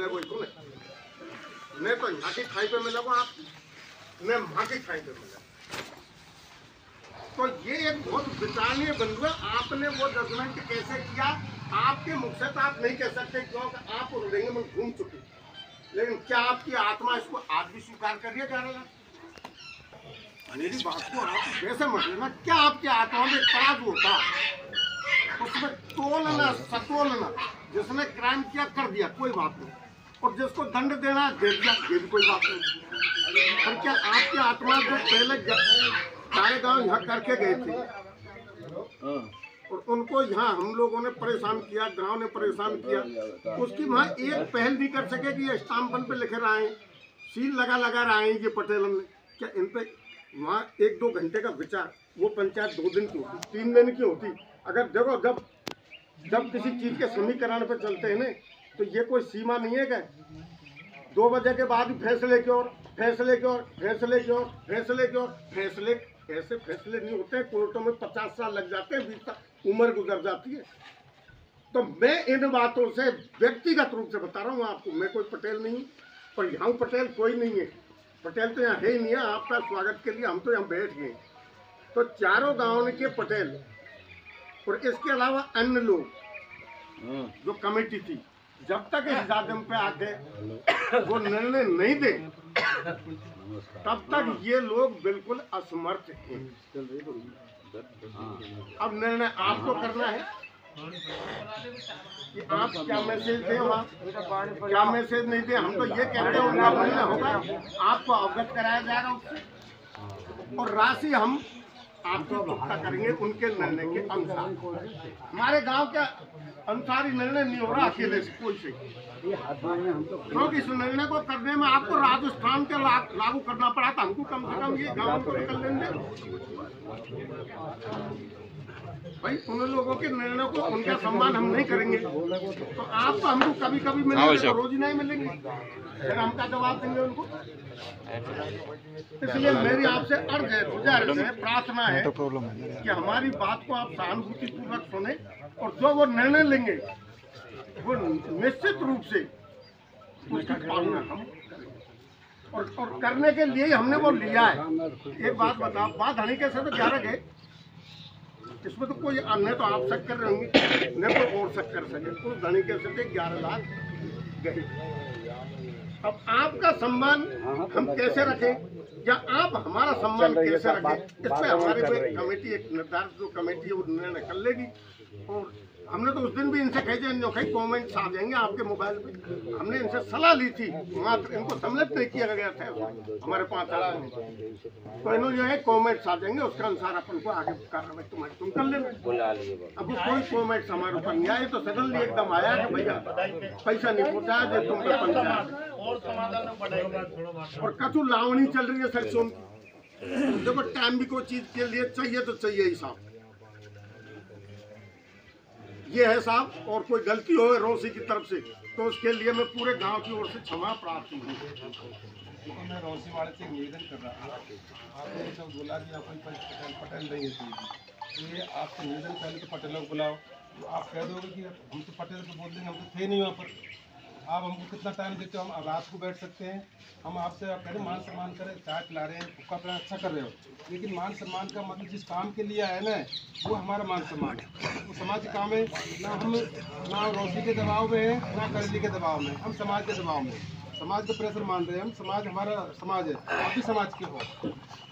मिले वो इसको मैं तो यहाँ की खाई पे मिला वो आप मैं वहाँ की खाई पे मिला। तो ये एक बहुत विचारणीय बिंदु है। आपने वो जजमेंट कैसे किया? आपके मुख से तो आप नहीं कह सकते क्योंकि आप हृदय में घूम चुके, लेकिन क्या आपकी आत्मा इसको आज भी स्वीकार कर रही है? जानेगा मेरी बात को आप कैसे मत लेना। क्या आपकी आत्मा में तराज होता, उसमें तोलना सतोलना, जिसने क्राइम किया कर दिया कोई बात नहीं, और जिसको दंड देना दे दिया ये भी कोई बात नहीं। पर क्या आपकी आत्मा जो पहले सारे गांव यहाँ करके गए थे और उनको यहाँ हम लोगों ने परेशान किया, गांव ने परेशान किया, उसकी वहाँ एक पहल नहीं कर सके कि ये स्टाम्पन पे लिखे रहे हैं, सील लगा रहे हैं ये पटेल ने, क्या इन पे वहाँ 1-2 घंटे का विचार? वो पंचायत 2 दिन की होती, 3 दिन की होती। अगर देखो जब किसी चीज़ के समीकरण पे चलते हैं ना, तो ये कोई सीमा नहीं है क्या 2 बजे के बाद फैसले की ओर फैसले की ओर फैसले की ओर फैसले की ओर फैसले? ऐसे फैसले नहीं होते हैं। कोर्टों में 50 साल लग जाते हैं, 20 साल उम्र गुजर जाती है। तो मैं इन बातों से व्यक्तिगत रूप से बता रहा हूँ आपको, मैं कोई पटेल नहीं, पर यहाँ पटेल कोई नहीं है, पटेल तो यहाँ है ही नहीं है। आपका स्वागत के लिए हम तो यहाँ बैठ गए। तो चारों गाँव के पटेल और इसके अलावा अन्य लोग जो कमेटी थी, जब तक इस जादम पे आके वो निर्णय नहीं दे तब तक ये लोग बिल्कुल असमर्थ हैं। अब निर्णय आपको करना है कि आप क्या मैसेज दें वहाँ, क्या मैसेज नहीं दें। हम तो ये कहते हैं उनका निर्णय होगा, आपको अवगत कराया जाएगा उससे, और राशि हम आपको चुकता करेंगे उनके निर्णय के अनुसार। हमारे गांव के अनुसार ही निर्णय नहीं हो रहा अकेले से कोई से, क्योंकि इस निर्णय को करने में आपको राजस्थान के लागू करना पड़ा था। हमको कम से कम ये गाँव को निकल लेंगे भाई। उन लोगों के निर्णय को, उनका सम्मान हम नहीं करेंगे तो आपको हमको कभी कभी मिलेंगे तो रोज ही नहीं मिलेंगे, फिर हम क्या जवाब देंगे उनको? इसलिए मेरी आपसे अर्ज है, गुजारिश है, प्रार्थना है कि हमारी बात को आप सहानुभूति पूर्वक सुने, और जो वो निर्णय लेंगे वो निश्चित रूप से उसकी पालना हम करें, और करने के लिए हमने वो लिया है। एक बात बताओ, बात हनी कैसे तो 11 गए, इसमें तो कोई अन्य तो आप शक कर रहे होंगे, न कोई और शक कर सके। उस धनी के से 11 लाख गए। अब आपका सम्मान हम कैसे रखें या आप हमारा सम्मान कैसे रखें, इस पर हमारे पे कमेटी, एक निर्धारित जो कमेटी है वो निर्णय कर लेगी। और हमने तो उस दिन भी इनसे कहे कमेंट्स आ जाएंगे आपके मोबाइल पे, हमने इनसे सलाह ली थी, मात्र इनको सम्मिलित नहीं किया गया था हमारे 5 साल में। तो इन्होंने जो है कमेंट्स आ जाएंगे, उसके अनुसार अपन को आगे कार्रवाई तुम्हारी तुम कर लेना। अब कोई कमेंट्स हमारे ऊपर नहीं आए, तो सडनली एकदम आया कि भैया पैसा नहीं पहुँचाया जो तुम पे पंचायत और कचू लावनी चल रही है सरसों की। देखो टाइम भी कोई चीज के लिए चाहिए तो चाहिए ही साहब, ये है साहब। और कोई गलती हो रोसी की तरफ से तो उसके लिए मैं पूरे गांव की ओर से क्षमा प्रार्थी हूँ। मैं रोसी वाले से निवेदन कर रहा था, आपने जब बोला कि आप पटेल नहीं है, तो ये आपसे निवेदन पहले तो पटेलों को बुलाओ। तो आप कह दोगे कि हम तो पटेल को बोल देंगे, हम तो थे नहीं वहाँ पर, आप हमको कितना टाइम देते हो, हम रात को बैठ सकते हैं। हम आपसे आप कह रहे मान सम्मान करें, चाय पिला रहे हैं, भुक्का पिला अच्छा कर रहे हो, लेकिन मान सम्मान का मतलब जिस काम के लिए आए ना वो हमारा मान सम्मान है। वो समाज के काम है, ना रोशी के दबाव में है, ना करली के दबाव में, हम समाज के दबाव में, समाज का प्रेशर मान रहे हैं। हम समाज, हमारा समाज है, आप भी समाज के हो।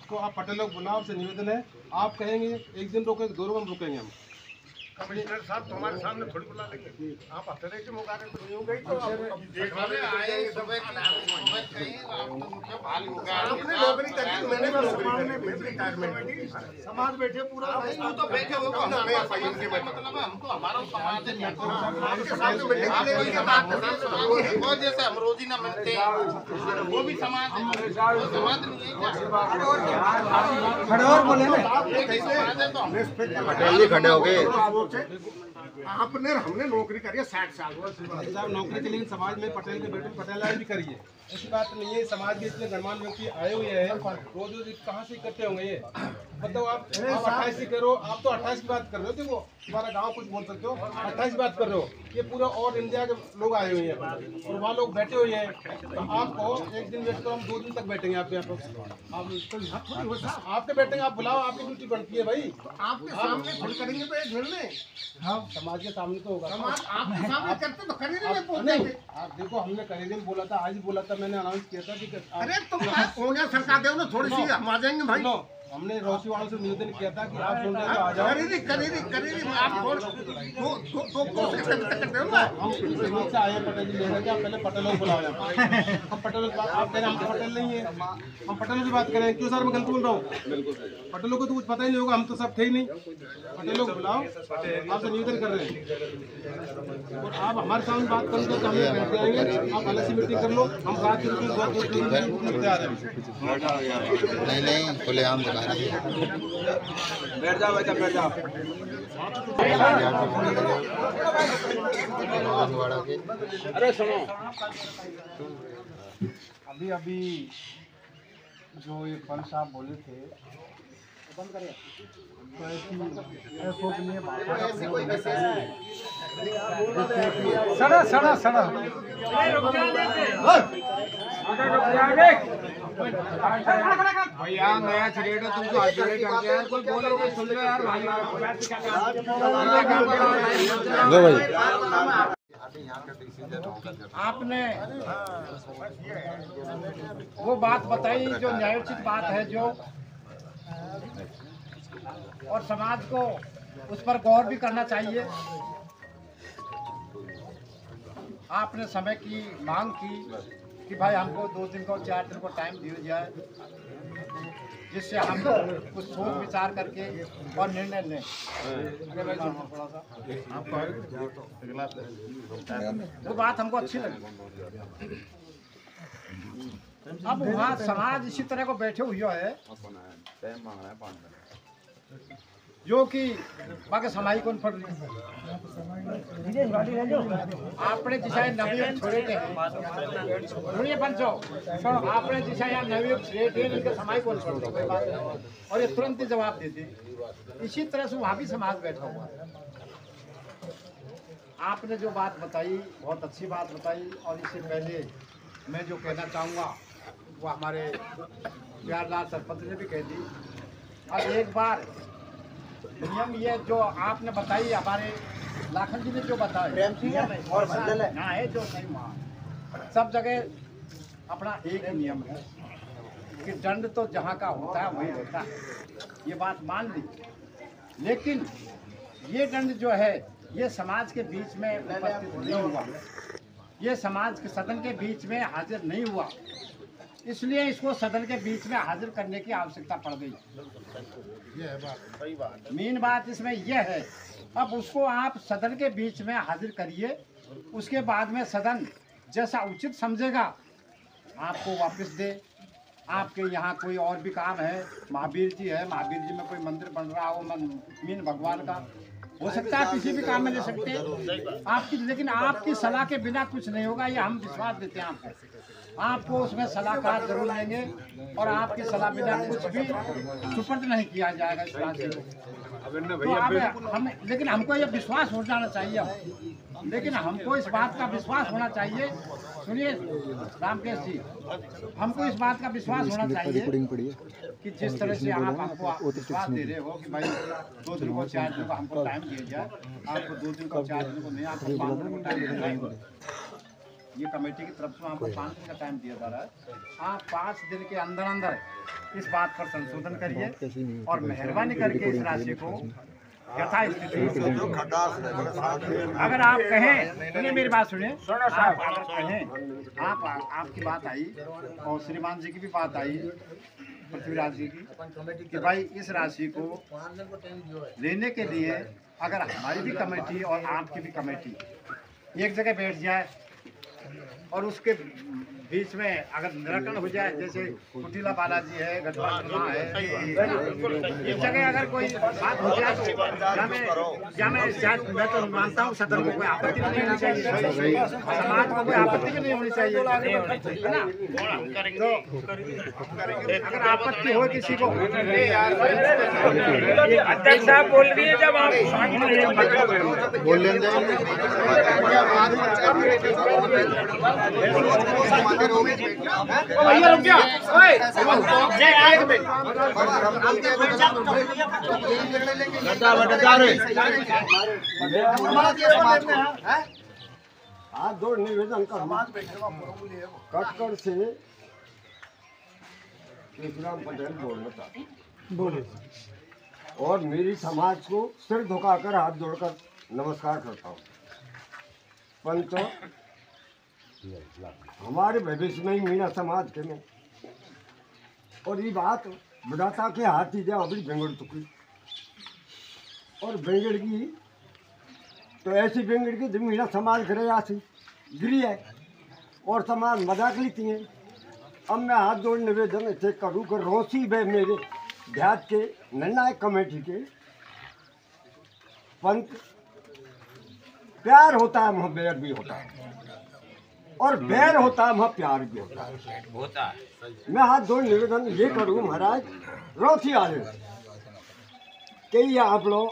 तो आप पटेलों को बुलाओ, से निवेदन है, आप कहेंगे 1 दिन रोकेंगे, 2 दिन रुकेंगे हम। कमिश्नर साहब तुम्हारे सामने थोड़ी बुला लेंगे, आप हथेरे के मुकाबले तो नहीं हो गई, तो देखने आए सब आपने नौकरी करी, मैंने भी नौकरी करी, रिटायरमेंट समाज बैठे पूरा तो बैठे हो कौन आने इनके मतलब हमको हमारा समाज आपके सामने बैठे के बात और जैसे हम रोजी ना मिलते वो भी समाज नहीं है। खड़े और बोले ना पटेल खड़े हो गए। आपने हमने नौकरी करी है 60 साल साहब नौकरी के लिए समाज में पटेल के बेटे पटेल भी करिए, ऐसी बात नहीं है। समाज के इतने गणमान्य व्यक्ति आए हुए हैं, रोज रोज कहाँ से इकट्ठे होंगे ये? मतलब आप 28 की कह रहे हो, आप तो 28 की बात कर रहे हो, देखो तुम्हारा गांव कुछ बोल सकते हो, 28 की बात कर रहे हो, ये पूरा ऑल इंडिया के लोग आए हुए हैं और वहाँ लोग बैठे हुए हैं, तो आपको एक दिन वेट करो, हम 2 दिन तक बैठेंगे आप यहाँ पर, आप आपके बैठेंगे, आप बुलाओ, आपकी ड्यूटी बनती है भाई, आपके सामने खुल करेंगे तो एक निर्णय हाँ समाज के सामने तो होगा, समाज आपके सामने करते तो खरीदे में पहुंचेंगे। आप देखो हमने खरीदे में बोला था, आज ही बोला था, मैंने अनाउंस किया था कि अरे तुम हो गया सरकार दे ना थोड़ी सी हम आ जाएंगे भाई। सुनो, हमने रोशी वालों से निवेदन किया था कि आप सुन रहे हो आ जाओ, करीदी आप दो करते हो ना। हम से आए हैं पटेल जी लेकर के, आप पहले पटेलों को बुलाओ यहाँ पर। हम पटेलों की बात, आप कह रहे हैं हम तो पटेल नहीं है, हम पटेलों की बात करें, क्यों सर मैं गलत बोल रहा हूँ? पटेलों को तो कुछ पता ही नहीं होगा, हम तो सब थे ही नहीं, पटेलों को बुलाओ, आपसे निवेदन कर रहे हैं और आप हमारे सामने बात करेंगे तो हम बैठ जाएंगे, आप अलग से मीटिंग कर लो, हम रात के रूप तैयार हैं। नहीं खुलेआम दिखा रही है। बैठ जाओ बेटा, बैठ जाओ। अरे सुनो, अभी जो ये फल साहब बोले थे बंद करिए, तो ऐसो के लिए सड़ा भैया नया रेट है, तुमको आज रेट कर दिया है, कोई बोल रहा है सुन लो यार भाई, आपने वो बात बताई जो न्यायोचित बात है, जो और समाज को उस पर गौर भी करना चाहिए। आपने समय की मांग की कि भाई हमको 2 दिन को 4 दिन को टाइम दिया जाए, जिससे हम कुछ सोच विचार करके और निर्णय लें। वो बात हमको अच्छी लगी। अब वहाँ समाज इसी तरह को बैठे हुए है जो कि बाकी समाई कौन पड़ रही आपने जिसा नवयुग छोड़े थे सुनिए पंचो, आपने जिसा यहाँ नवयुग छोड़े थे इनके समाई कौन छोड़ रही बात है, और ये तुरंत ही जवाब देते। इसी तरह से वहाँ भी समाज बैठा हुआ है। आपने जो बात बताई बहुत अच्छी बात बताई, और इससे पहले मैं जो कहना चाहूँगा वो हमारे प्यारलाल सरपंच ने भी कह दी। अब एक बार नियम ये जो आपने बताई, हमारे लाखन जी ने जो बताया ना है, जो नहीं वहाँ सब जगह अपना एक ही नियम है कि दंड तो जहाँ का होता है वही होता है, ये बात मान ली। लेकिन ये दंड जो है ये समाज के बीच में उपस्थित नहीं हुआ, ये समाज के सदन के बीच में हाजिर नहीं हुआ, इसलिए इसको सदन के बीच में हाजिर करने की आवश्यकता पड़ गई। मेन बात इसमें यह है, अब उसको आप सदन के बीच में हाजिर करिए, उसके बाद में सदन जैसा उचित समझेगा आपको वापस दे। आपके यहाँ कोई और भी काम है, महावीर जी है, महावीर जी में कोई मंदिर बन रहा हो, मीन भगवान का हो सकता है, किसी भी काम में ले सकते हैं आपकी, लेकिन आपकी सलाह के बिना कुछ नहीं होगा, ये हम विश्वास देते हैं आपको उसमें सलाहकार जरूर लेंगे और आपकी सलाह बिना कुछ भी सुपर्द नहीं किया जाएगा इस राशि को। तो हम लेकिन हमको ये विश्वास हो जाना चाहिए, लेकिन हमको इस बात का विश्वास होना चाहिए। सुनिए रामकेश जी, हमको इस बात का विश्वास होना चाहिए कि जिस तरह से आप हमको विश्वास दे रहे हो कि भाई 2 दिन को 4 दिन को हमको टाइम दिया जाए, आपको 2 दिन को 4 दिन को नहीं, आपको 5 दिन को टाइम दिया जाए। ये कमेटी की तरफ से आपको 5 दिन का टाइम दिया जा रहा है। आप 5 दिन के अंदर अंदर इस बात पर संशोधन करिए और मेहरबानी करके इस राशि को यथास्थिति, अगर आप कहें, सुनिए मेरी बात सुनिए, आप अगर कहें, आपकी बात आई और श्रीमान जी की भी बात आई, पृथ्वीराज जी की, कि भाई इस राशि को लेने के लिए अगर हमारी भी कमेटी और आपकी भी कमेटी एक जगह बैठ जाए और उसके बीच में अगर निराकरण हो जाए, जैसे कुटीला बालाजी है, गठबंधन है, इस जगह अगर कोई बात हो जाए तो या मैं शायद मैं तो मानता हूँ सदन को कोई आपत्ति नहीं होनी चाहिए, समाज को कोई आपत्ति नहीं होनी चाहिए, है ना। तो अगर आपत्ति हो किसी को, अध्यक्ष साहब बोल रही है जब आप बोल लेंगे भैया रुक जा, हाथ जोड़ निवेदन कर कटकर से केशुराम पटेल बोलना चाहते बोले और मेरी समाज को सिर झुकाकर हाथ जोड़कर नमस्कार करता हूँ। पंच हमारे भविष्य में ही मीणा समाज के में और ये बात बुढ़ाता के हाथ ही जाओ अभी बेंगड़ चुकी और बेंगड़ की तो ऐसी बेंगड़ की जो मीणा समाज करे आसी गिरी है और समाज मजाक लेती है। अब मैं हाथ जोड़ निवेदन ऐसे करूँ कि रोसी वे मेरे देहात के निर्णायक कमेटी के पंच प्यार होता है वहाँ बैर भी होता है और बैर होता है वहाँ प्यार भी होता है। मैं हाथ जोड़ निवेदन ये करूँ महाराज रोसी आले कि ये आप लोग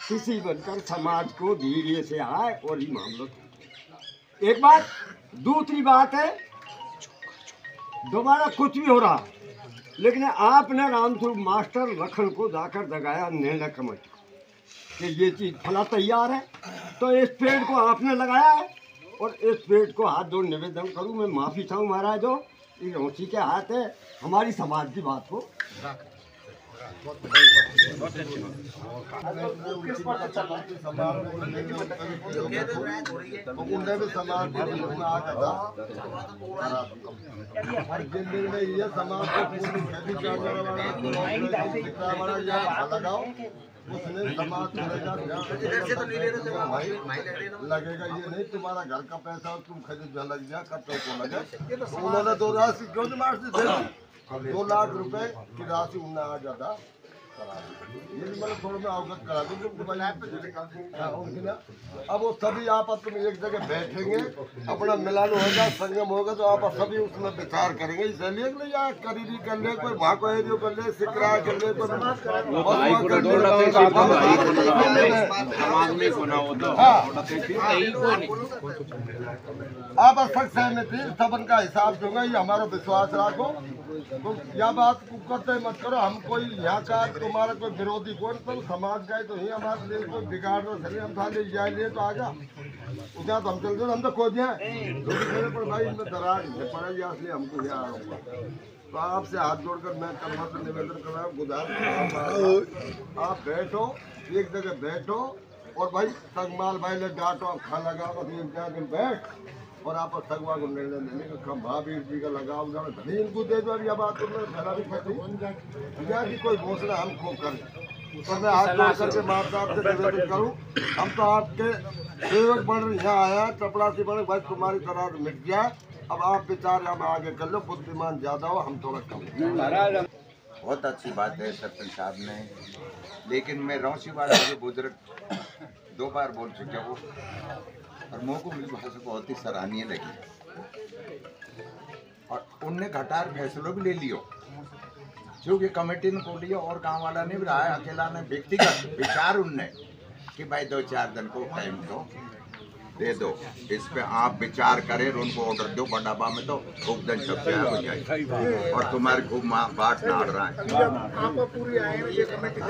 किसी बनकर समाज को धीरे से आए और ये मामला एक बात। दूसरी बात है दोबारा कुछ भी हो रहा लेकिन आपने रामस्वरूप मास्टर लखन को जाकर जगाया निर्णय कमेटी कि ये चीज़ फला तैयार है तो इस पेड़ को आपने लगाया है और इस पेड़ को हाथ जोड़ निवेदन करूं मैं माफ़ी चाहूँ महाराज हो ये रोसी के हाथ है हमारी समाज की बात हो। उसने समाज लगेगा ये नहीं तुम्हारा घर का पैसा तुम खरीद लग जाए कब तक को लगे। उन्होंने 2 राशि क्यों मार्च से 2 लाख रुपए की राशि उन्हें आ जाता ये मतलब थोड़ा मैं अवगत करा दूँ अब वो सभी आपस में एक जगह बैठेंगे अपना मिलान होगा संगम होगा तो आप सभी उसमें विचार करेंगे इसलिए या करीबी कर ले कोई वहाँ को एरियो कर ले सिकरा कर ले आप सख्त सहमति सबन का हिसाब दूंगा ये हमारा विश्वास रखो तो यह बात करते मत करो हम कोई यहाँ का तुम्हारा कोई विरोधी कौन तो समाज का तो ही हमारे देश को बिगाड़ रहा सही हम थाने जाए तो आगा उसे हम चलते हम तो खोज हैं पर भाई इनमें दरार पड़ेगी इसलिए हमको यहाँ आऊँगा तो आपसे हाथ जोड़कर मैं कर्मठ निवेदन कर रहा हूँ गुजार आप बैठो एक जगह बैठो और भाई संगमाल भाई ले डांटो आप खा लगाओ दिन बैठ और आप सगवा को निर्णय लेने का कम महावीर जी का लगाव धनी इनको दे दो या बात घरा भी फटी या कि कोई घोषणा हम को करें तो मैं हाथ जोड़ करके माँ साहब से निवेदन करूँ हम तो आपके सेवक बन यहाँ आया चपड़ासी बने भाई तुम्हारी तरह मिट गया अब आप विचार हम आगे कर लो बुद्धिमान ज्यादा हो हम थोड़ा कम। बहुत अच्छी बात है सरपंच साहब ने लेकिन मैं रौसी वाले जो बुजुर्ग 2 बार बोल चुका हूँ और मुँह को मेरी भाषा बहुत ही सराहनीय लगी और उनने घटार फैसलों भी ले लियो जो कि कमेटी ने को लिया और गांव वाला ने भी रहा है अकेला ने व्यक्तिगत विचार उनने कि भाई 2-4 दिन को टाइम दे दो इस पे आप विचार करें उनको ऑर्डर दो बड़ाबा में तो खूब दिन सब हो जाए और तुम्हारे खूब बात नाड़ रहा है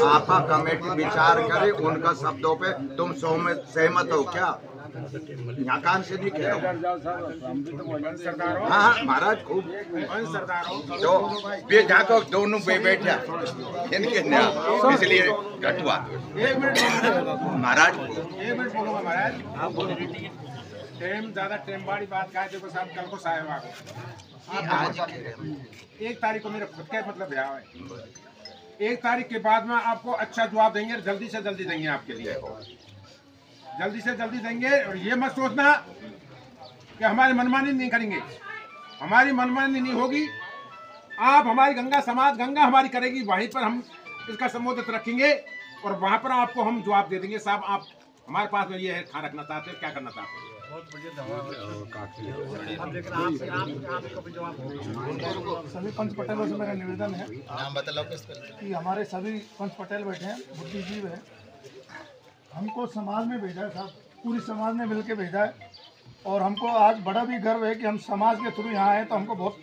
आपा कमेटी विचार करे उनका शब्दों पे तुम सहमत हो क्या यहाँ कान से नहीं कह रहा हाँ महाराज खूब तो जाकर दोनों पे बैठा इनके इसलिए घटवा महाराज ज्यादा टेम वाली बात का देखो साहब कल को साहेब 1 तारीख को मेरा खुद का मतलब ब्याह है 1 तारीख के बाद में आपको अच्छा जवाब देंगे जल्दी से जल्दी देंगे आपके लिए जल्दी से जल्दी देंगे और ये मत सोचना कि हमारी मनमानी नहीं करेंगे हमारी मनमानी नहीं होगी। आप हमारी गंगा समाज, गंगा हमारी करेगी, वहीं पर हम इसका संबोधित रखेंगे और वहाँ पर आपको हम जवाब दे देंगे। साहब आप हमारे पास में ये है, कहाँ रखना चाहते हैं, क्या करना चाहते हैं। सभी पंच पटेलों से मेरा निवेदन है कि हमारे सभी पंच पटेल बैठे हैं, बुद्धिजीवी है, हमको समाज में भेजा है साहब, पूरी समाज ने मिलकर भेजा है और हमको आज बड़ा भी गर्व है कि हम समाज के थ्रू यहाँ आए। तो हमको बहुत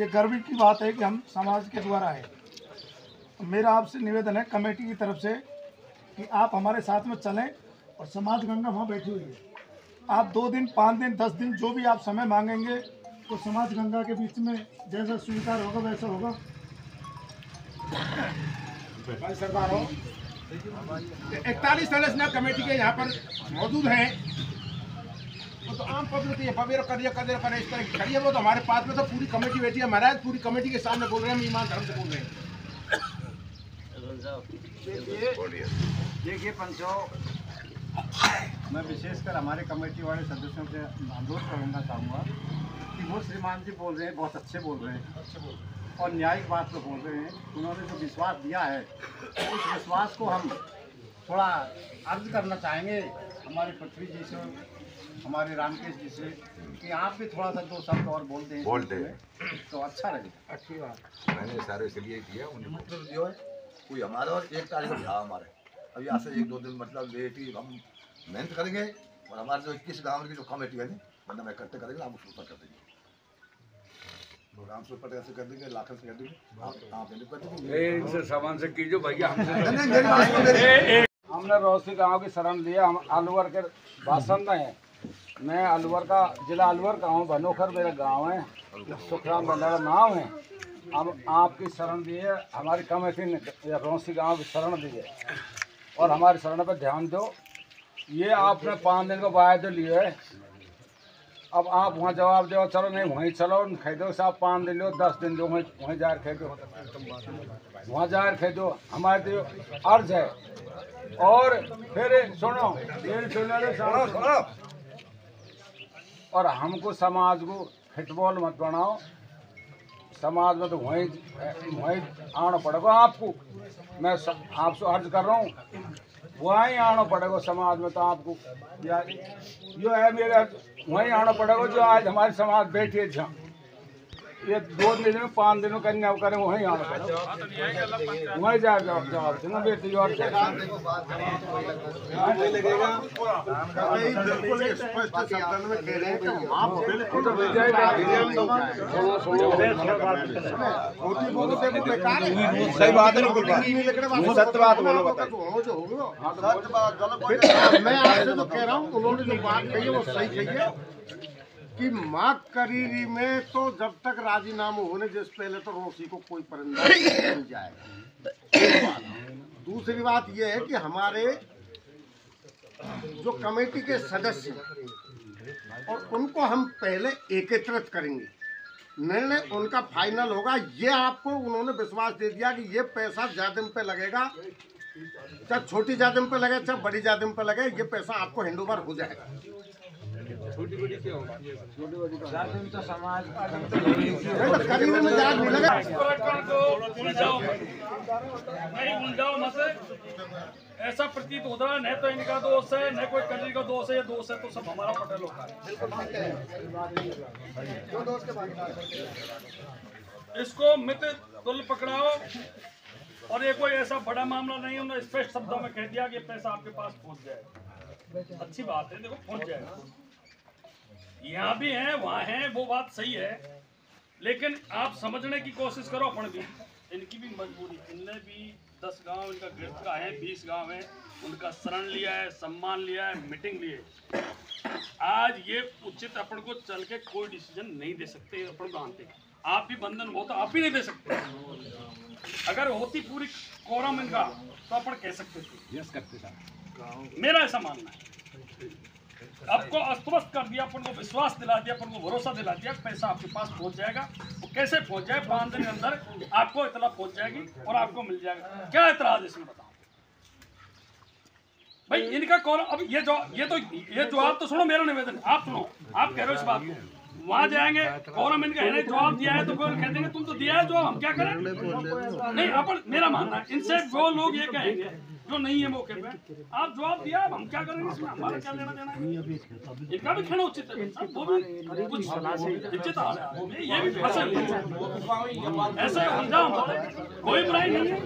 ये गर्व की बात है कि हम समाज के द्वारा आए। मेरा आपसे निवेदन है कमेटी की तरफ से कि आप हमारे साथ में चलें और समाज गंगा वहाँ बैठी हुई है, आप 2 दिन 5 दिन 10 दिन जो भी आप समय मांगेंगे तो समाज गंगा के बीच में जैसा स्वीकार होगा वैसा होगा। सरकार हो 41 सदस्य कमेटी के यहाँ पर मौजूद हैं, तो आम पब्लिक ये पवेर करिए इस तरह खड़ी है। वो तो हमारे पास में तो पूरी कमेटी बैठी है महाराज, पूरी कमेटी के सामने बोल रहे हैं, हम ईमान धर्म से बोल रहे हैं। देखिए पंचों, मैं विशेषकर हमारे कमेटी वाले सदस्यों से अनुरोध करना चाहूँगा कि वो श्रीमान जी बोल रहे हैं, बहुत अच्छे बोल रहे हैं और न्यायिक बात को बोल रहे हैं। उन्होंने जो विश्वास दिया है उस विश्वास को हम थोड़ा अर्ज करना चाहेंगे हमारे पृथ्वी जी से, हमारे रामकेश जी से, कि आप भी थोड़ा सा 2 शब्द और बोलते हैं तो अच्छा लगेगा। अच्छी बात मैंने सारे इसलिए किया, मतलब जो है कोई हमारा और 1 तारीख को था हमारे, अभी यहाँ से 1-2 दिन मतलब लेट ही हम मेहनत करेंगे और हमारे जो 21 गाँव की जो कमेटी है मतलब इकट्ठे करेंगे, आप उसको कर देंगे, राम से ऊपर ऐसे कर देंगे, लाखन से कर देंगे, आप कर देंगे। इनसे सामान से कीजिए भैया, हमने रोसी गांव की शरण लिया। हम अलवर के बासिंदा हैं। मैं अलवर का जिला अलवर का हूँ, बनोखर मेरा गांव है, सुखराम बंडारा नाम है। हम आपकी शरण दी है, हमारी कमेटी ने रोसी गांव की शरण दी है और हमारी शरण पर ध्यान दो। ये आपने 5 दिन का वायदा लिया है, अब आप वहाँ जवाब दो, चलो नहीं वहीं चलो कह दो साहब 5 दिन लो 10 दिन लो, वहीं जाकर कह दो, वहाँ जाकर कह दो। हमारे तो अर्ज है। और फिर सुनो, और हमको समाज को फुटबॉल मत बनाओ, समाज में तो वहीं आना पड़ेगा आपको। मैं आपसे अर्ज कर रहा हूँ, वहीं आना पड़ेगा समाज में, तो आपको जो है मेरा वहीं आना पड़ेगा। जो आज हमारे समाज बैठी है जहाँ, ये 2 दिन में 5 दिनों कन्या करें, वहीं आना पड़ेगा, वहीं जा जवाब देना बेटी। और बिल्कुल स्पष्ट शब्दों में कह रहे हैं कि आप बिल्कुल सही बात है, बिल्कुल सत्य बात बोलो, मैं आपसे जो कह रहा हूँ, उन्होंने जो बात कही है वो सही कही है कि माँ करीरी में तो जब तक राजीनामा होने जिस पहले तो रोसी को कोई परिंदा नहीं मिल जाएगा। दूसरी बात यह है कि हमारे जो कमेटी के सदस्य और उनको हम पहले एकत्रित करेंगे, निर्णय उनका फाइनल होगा। ये आपको उन्होंने विश्वास दे दिया कि ये पैसा जादिम पे लगेगा, चाहे छोटी जादिम पे लगे चाहे बड़ी जादिम पे लगे, ये पैसा आपको हैंडओवर हो जाएगा। छोटी बड़ी क्या होगा? छोटी बड़ी तो समाज करीब में जाग नहीं लगा। नहीं उलझाओ मत, ऐसा प्रतीत हो रहा है न तो इनका दोष है न कोई कली का दोष है, ये दोष है तो सब हमारा पटेलों का है। इसको मित तुल पकड़ाओ और ये कोई ऐसा बड़ा मामला नहीं है। उन्होंने स्पष्ट शब्दों में कह दिया कि पैसा आपके पास पहुंच जाएगा। अच्छी बात है, देखो पहुंच जाएगा। यहाँ भी हैं वहाँ हैं, वो बात सही है, लेकिन आप समझने की कोशिश करो। अपन भी इनकी भी मजबूरी, इनने भी 10 गांव इनका गिरफ्त का है, 20 गांव है, उनका शरण लिया है, सम्मान लिया है, मीटिंग लिए। आज ये उचित अपन को चल के कोई डिसीजन नहीं दे सकते, अपन जानते। आप भी बंधन हो तो आप ही नहीं दे सकते। अगर होती पूरी कोरम इनका तो अपन कह सकते थे, यस करते थे। मेरा ऐसा मानना है। आपको अस्वस्थ कर दिया, अपन को विश्वास दिला दिया, अपन को भरोसा दिला दिया, पैसा आपके पास पहुंच जाएगा। वो कैसे पहुंच जाए? 5 दिन के अंदर आपको इतना पहुंच जाएगी और आपको मिल जाएगा। क्या एतराज इसमें बताओ भाई? इनका कौन अब ये जवाब तो सुनो, मेरा निवेदन आप सुनो। आप कह रहे हो इस बात को, वहाँ जाएंगे और हम इनका है जवाब दिया है तो कोई कह देंगे तुम तो दिया है जवाब, हम क्या करें? नहीं, अपन मेरा मानना है इनसे वो लोग ये कहेंगे जो नहीं है मौके पे, आप जवाब दिया अब हम क्या करेंगे इसमें, हमारा क्या लेना देना है? इनका भी कहना उचित है, वो भी कुछ इज्जत आ रहा है, ये भी फसल ऐसे अंजाम कोई बुराई नहीं है।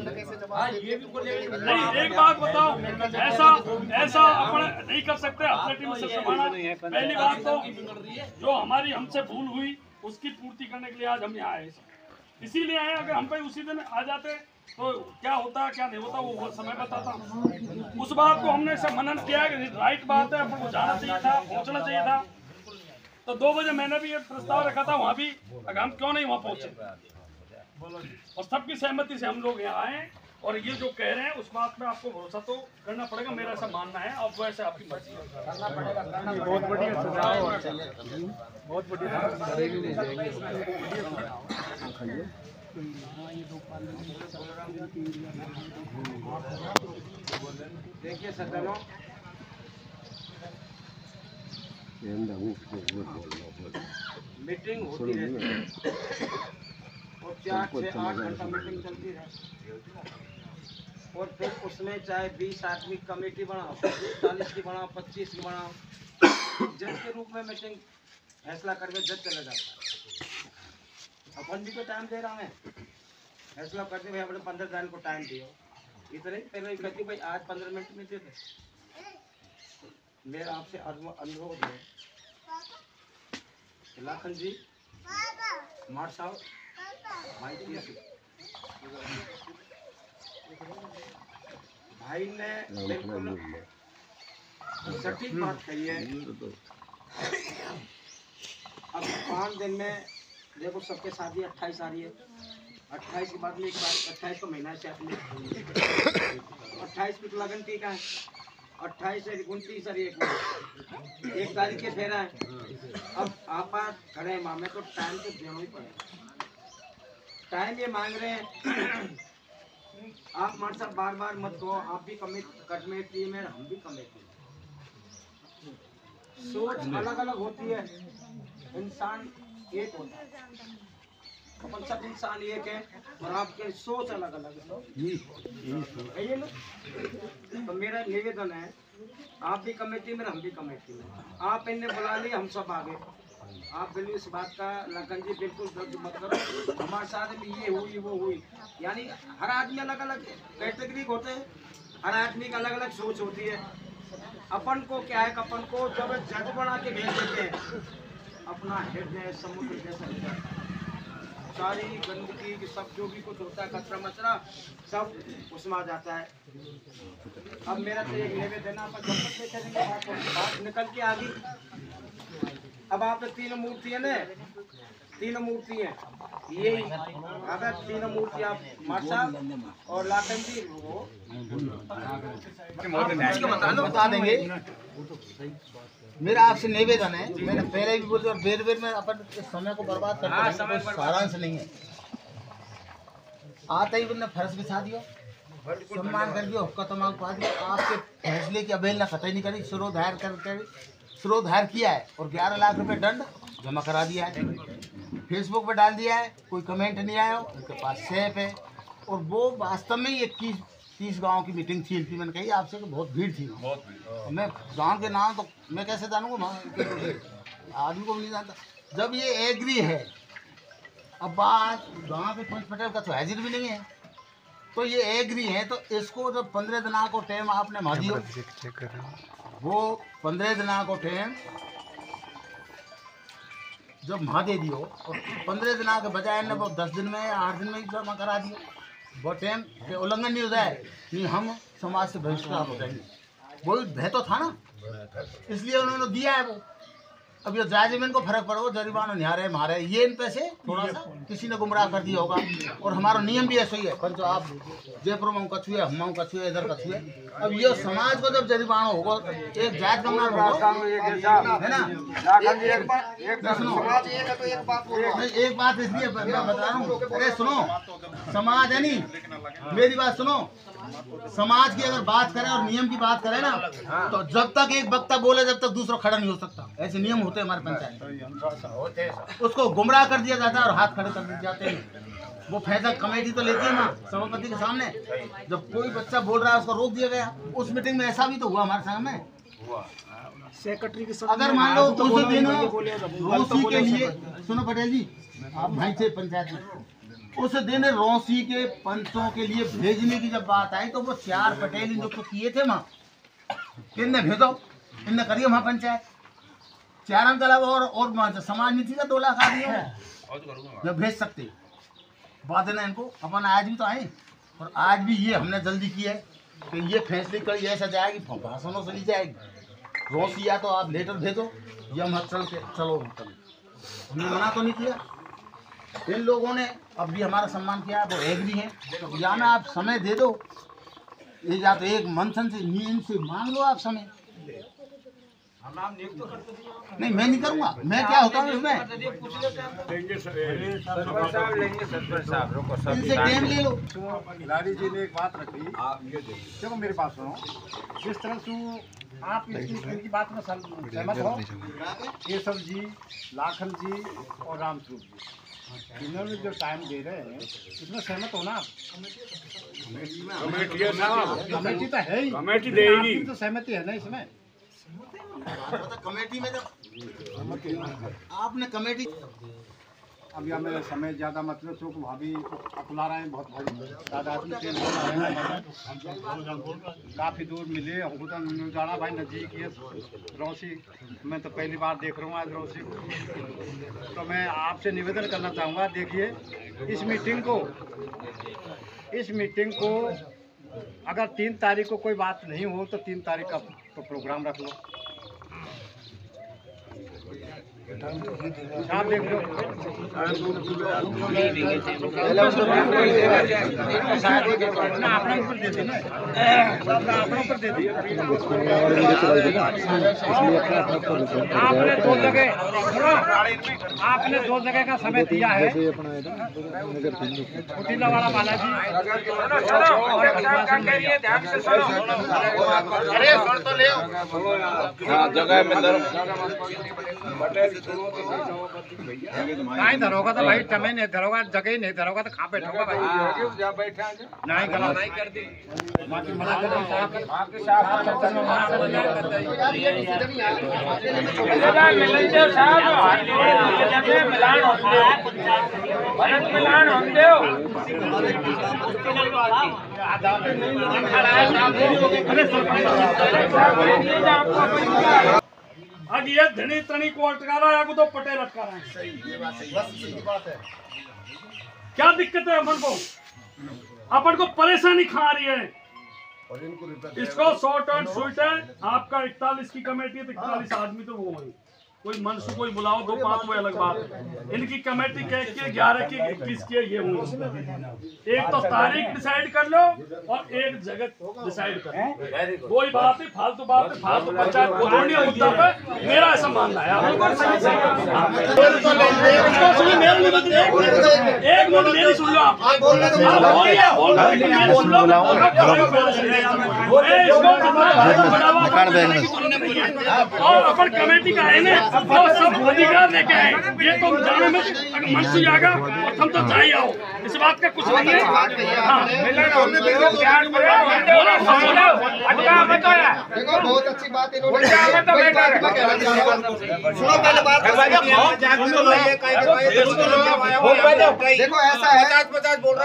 नहीं, एक बात बताओ, ऐसा अपन नहीं कर सकते अपने टीम से संभालना। पहली बात तो जो हमारी हमसे भूल हुई उसकी पूर्ति करने के लिए आज हम यहाँ आए, इसीलिए आए। अगर हम पे उसी दिन आ जाते तो क्या होता क्या नहीं होता वो समय बताता। उस बात को हमने सब मनन किया कि राइट बात है, अपन को जाना चाहिए था, पहुंचना चाहिए था। तो 2 बजे मैंने भी ये प्रस्ताव रखा था वहाँ भी, अगर हम क्यों नहीं वहाँ पहुंचे, और सबकी सहमति से हम लोग यहाँ आए। और ये जो कह रहे हैं उस बात में आपको भरोसा तो करना पड़ेगा, मेरा ऐसा मानना है। और वो ऐसे आपकी मर्जी है, करना पड़ेगा। बहुत बढ़िया सुझाव और बहुत बढ़िया। देखिए सज्जनों, मीटिंग होती रहती है और 4 से 8 घंटा मीटिंग चलती है, और फिर उसमें चाहे 20 आदमी कमेटी बनाओ, 40 की बनाओ, 25 की बनाओ, जज के रूप में मीटिंग फैसला करके जज चला जाता है। अपन भी तो टाइम दे रहा है, फैसला करते हुए अपने 15 दिन को टाइम दियो, इतने पहले कहती भाई आज 15 मिनट में दे दे। मेरा आपसे अनुरोध है, लाखन जी, मार साहब, भाई ने बिल्कुल सटीक बात कही है। अब 5 दिन में देखो सबके शादी 28 आ रही है, 28 के बाद में एक बार 28 को महीना से 28 की तो लगन टीका है, 28 से 29 और 1 तारीख के फेरा है। अब आप खड़े हैं मामे तो टाइम तो देना ही पड़ेगा। टाइम ये मांग रहे हैं, आप हमारे साथ बार बार मत कहो, आप भी कमेटी में, हम भी कमेटी में। सोच अलग अलग होती है, इंसान एक होता है, अपन सब इंसान एक है और आपके सोच अलग अलग है ना। तो मेरा निवेदन है, आप भी कमेटी में, हम भी कमेटी में, आप इन्हें बुला लिए, हम सब आ गए। आप बिल्कुल इस बात का लखन जी बिल्कुल दर्द मत करो, हमारे साथ में ये हुई वो हुई, यानी हर आदमी अलग अलग कैटेगरी होते हैं, हर आदमी की अलग अलग सोच होती है। अपन को क्या है, अपन को जब जज बना के भेज देते हैं, अपना हृदय समुद्र जैसा हो जाता है, सारी गंदगी की सब जो भी कुछ होता है, कचरा मचरा सब उसमें आ जाता है। अब मेरा तो एक निवेदन है, आप जब तक देखेंगे बात निकल के आ गई। अब आप 3 मूर्ति है ना, 3 मूर्ति है, ये अगर 3 मूर्ति आप माशा और लाखन जी वो बता देंगे। मेरा आपसे निवेदन है, मैंने पहले भी बोला और बेर बेर में अपन समय को बर्बाद करते हैं, कोई सारांश नहीं है। आता ही उन्होंने फर्श बिछा दिया, सम्मान कर दिया, हुक्का तमाम पा दिया, आपके फैसले की अवहेलना कतई नहीं करी, स्रोत हायर किया है और 11 लाख रुपए दंड जमा करा दिया है, फेसबुक पर डाल दिया है, कोई कमेंट नहीं आया, उनके पास सेफ है। और वो वास्तव में 21-30 गांव की मीटिंग थी इनकी, मैंने कही आपसे कि बहुत भीड़ थी, मैं गांव के नाम तो मैं कैसे जानूंगा, आदमी को भी नहीं जानता। जब ये एग्री है, अब बात गाँव के पंच पटेल का तो हाजिर भी नहीं है, तो ये एग्री है, तो इसको जब 15 दिन को टाइम आपने मा दियो, वो 15 दिन को टाइम जब मा दे दियो और 15 दिन के बजाय ने वो 10 दिन में या 8 दिन में ही जमा करा दियो, वो टाइम के उल्लंघन नहीं हो जाए, नहीं हम समाज से बहिष्कार हो जाएंगे, वही भय तो था ना, इसलिए उन्होंने दिया है वो। अब ये जायज में इनको फर्क पड़ो, जरिमाना निहारे मारे, ये इन पैसे थोड़ा सा किसी ने गुमराह कर दिया होगा। और हमारा नियम भी ऐसा ही है, पर जो आप जयपुर में कछुए, हम कछुए, इधर कछुए, अब ये समाज को जब जरिमाना होगा, एक जायज गमना है ना। एक बात इसलिए मैं बता रहा हूँ, अरे सुनो, समाज है नहीं, मेरी बात सुनो, समाज की अगर बात करें और नियम की बात करें ना, तो जब तक एक वक्ता बोले जब तक दूसरा खड़ा नहीं हो सकता। ऐसे नियम होते हैं हमारे पंचायत। उसको गुमराह कर दिया जाता है और हाथ खड़े कर दिए जाते हैं। वो फैसला कमेटी तो लेती है ना सभापति के सामने। जब कोई बच्चा बोल रहा है उसको रोक दिया गया। उस मीटिंग में ऐसा भी तो हुआ हमारे सामने। सेक्रेटरी के अगर मान लो उस दिन रौसी के लिए, सुनो पटेल जी, आप भाई थे पंचायत में, उस दिन रौसी के पंचों के लिए भेजने की जब बात आई तो वो 4 पटेल नियुक्त किए थे वहाँ। इनने भेजो, इनने करिए वहाँ पंचायत। 4 के अलावा और समाज नीति का 2 लाख आदमी है जो भेज सकते। बात है ना, इनको अपन आज भी तो आए और आज भी ये हमने जल्दी की है कि ये फैसले कड़ी ऐसा जाएगी, भाषणों से ली जाएगी। रोज या तो आप लेटर भेजो या मत चल के चलो। हमने मना तो नहीं किया। इन लोगों ने अब भी हमारा सम्मान किया, वो एक भी हैं। तो या ना आप समय दे दो, ये या तो एक मंथन से नींद से मांग लो आप समय। नहीं, मैं नहीं करूँगा। मैं क्या होता हूँ इसमें, इनसे टाइम ले लो। खिलाड़ी जी ने एक बात रखी, देखो मेरे पास सुनो। जिस तरह से आप इनकी बात में सहमत हो, केशव जी, लाखन जी और रामस्वरूप जी, इन्होंने जो टाइम दे रहे हैं इसमें सहमत हो ना आप? कमेटी तो है ही, कमेटी देगी तो सहमति है ना इसमें। कमेटी में जब आपने कमेटी अब यहाँ मेरा समय ज़्यादा मतलब चूँक भाभी अकुला रहे हैं, बहुत भाई दादा काफ़ी दूर मिले हमको तो जाना भाई नज़दीक है रौसी। मैं तो पहली बार देख रहा हूँ आज रौसी को। तो मैं आपसे निवेदन करना चाहूँगा, देखिए इस मीटिंग को अगर 3 तारीख को कोई बात नहीं हो तो 3 तारीख का तो प्रोग्राम रख लो। आप देख लो, अपना ऊपर दे दी ना, अपना ऊपर दे दी। आपने 2 जगह का समय दिया है, कुटीला वाला बालाजी। अरे सुन तो ले जगह में नहीं धरोगा तो भाई समय नहीं धरोगा, जगह ही नहीं धरोगा तो कहाँ बैठोगा भाई? नहीं गलत नहीं कर दी अब ये धनी तनी को अटका रहा है, तो पटेल अटका रहा है। क्या दिक्कत है अपन को परेशानी खा रही है। इसको शॉर्ट एंड स्वीट है। आपका 41 की कमेटी है तो 41 आदमी तो वो है, कोई मन से कोई बुलाओ 2-5 वो अलग बात है। इनकी कमेटी कह के 11 की 21 की ये हुई। एक तो तारीख डिसाइड कर लो और एक जगह डिसाइड कर लो। कोई बात नहीं, फालतू बात है, फालतू पंचायत को जोड़नी मुद्दा पे मेरा ऐसा मानना है। एक मिनट मेरी सुन लो, आप और अपन कमेटी का है ना सब अधिकार लेके आए। ये तो जाने में मंसूर जाएगा और हम तो जाए आओ, इस बात का कुछ नहीं है। देखो बहुत अच्छी बात इन्होंने देखो ऐसा है,